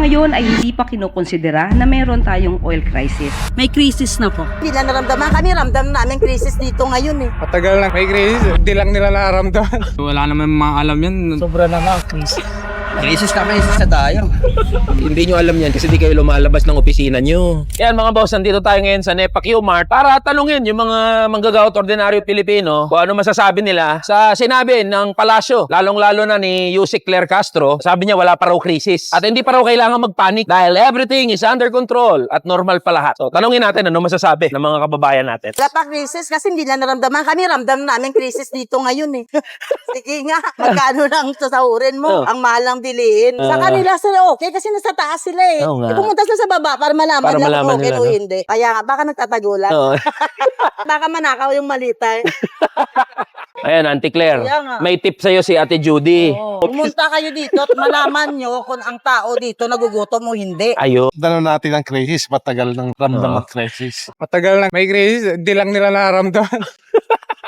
ngayon ay hindi pa kinukonsidera na mayroon tayong oil crisis. May crisis na po. Hindi na naramdaman kami, ramdam namin crisis dito ngayon eh. Matagal na may crisis, hindi lang nila nararamdaman. Wala naman maalam yan. Sobra na nga, crisis. Crisis na tayo. Hindi nyo alam yan kasi di kayo lumalabas ng opisina nyo. Yan mga boss, nandito tayo ngayon sa NEPA Q-Mart para tanungin yung mga manggagawat ordinaryo Pilipino kung ano masasabi nila sa sinabi ng palasyo, lalong-lalo na ni Yusek Claire Castro. Sabi niya wala pa raw krisis at hindi pa raw kailangan magpanik dahil everything is under control at normal pa lahat. So tanungin natin ano masasabi ng mga kababayan natin. Wala pa crisis kasi hindi na naramdaman kami, ramdam namin crisis dito ngayon eh. Sige nga, magkano lang sasahurin mo, ang mahal lang bilihin. Sa kanila sila okay kasi nasa taas sila eh. Pumunta sila sa baba para malaman nila kung okay o hindi. Kaya nga, baka nagtatagulan. Baka manakaw yung malita eh. Ayan, Auntie Claire, may tip sa'yo si Ate Judy. Pumunta kayo dito at malaman nyo kung ang tao dito nagugutom o hindi. Ayo. Dalo natin ang crisis, matagal ng ramdam ang crisis. Matagal na may crisis, hindi lang nila nararamdaman.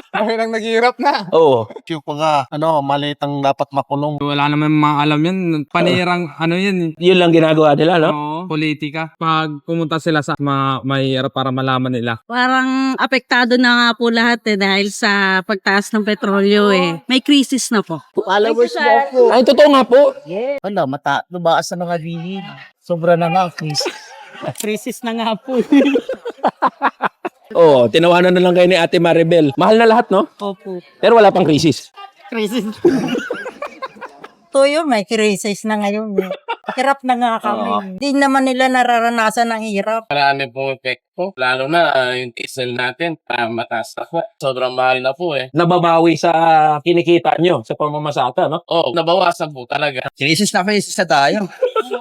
Kami lang naghihirap na. Oo. Yung mga, maliit ang dapat makulong. Wala naman maalam yan. Panirang yan. Yun lang ginagawa nila, no? Oo, politika. Pag pumunta sila sa mahirap para malaman nila. Parang apektado na nga po lahat dahil sa pagtaas ng petrolyo eh. May crisis na po. Followers mo ako. Ay, totoo nga po. Wala, lumaas na nga bilhin. Sobra na nga, crisis. Crisis na nga po. Oo, tinawanan na lang kayo ni Ate Maribel. Mahal na lahat, no? Opo. Pero wala pang krisis. Crisis. Tuyo, may crisis na ngayon eh. Hirap na nga kami. Hindi naman nila nararanasan ng hirap. Marami pong epekto, lalo na yung diesel natin, mataas na po. Sobrang mahal na po eh. Nababawi sa kinikita nyo sa pamamasata, no? Oo, nabawasan po talaga. Crisis na tayo.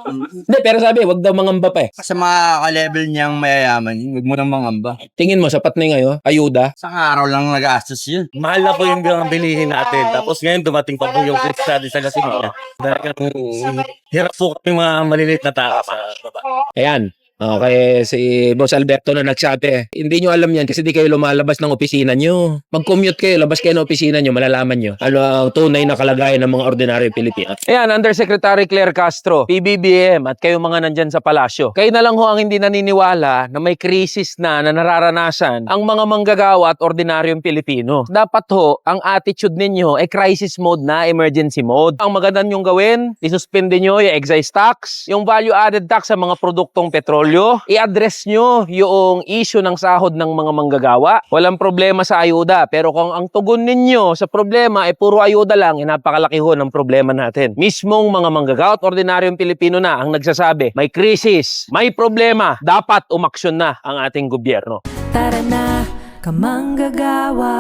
Hindi, pero sabi, wag daw mangamba pa eh. Sa mga ka-level niyang mayayaman, huwag mo nang mangamba. Tingin mo, sapat na ngayon, ayuda. Sa araw lang nag-astos yun. Mahal na po yung bilihin natin. Tapos ngayon dumating pa po yung crisis natin sa gasolina. Dahil hirap po kami mga maliliit na tao sa baba. Ayan. Okay, si Boss Alberto na nagsabi, hindi nyo alam yan kasi di kayo lumalabas ng opisina nyo. Mag-commute kayo, labas kayo ng opisina nyo, malalaman nyo ano ang tunay na kalagayan ng mga ordinaryo Pilipino. Ayan, Undersecretary Claire Castro, PBBM at kayo mga nandyan sa palasyo. Kayo na lang ho ang hindi naniniwala na may krisis na nararanasan ang mga manggagawa at ordinaryong Pilipino. Dapat ho, ang attitude ninyo ay crisis mode na emergency mode. Ang maganda nyong gawin, isuspende nyo yung excise tax, yung value-added tax sa mga produktong petrol, i-address nyo yung issue ng sahod ng mga manggagawa. Walang problema sa ayuda, pero kung ang tugon ninyo sa problema ay puro ayuda lang, napakalaki ho ng problema natin. Mismong mga manggagawa at ordinaryong Pilipino na ang nagsasabi, may krisis, may problema, dapat umaksyon na ang ating gobyerno. Tara na, kamanggagawa.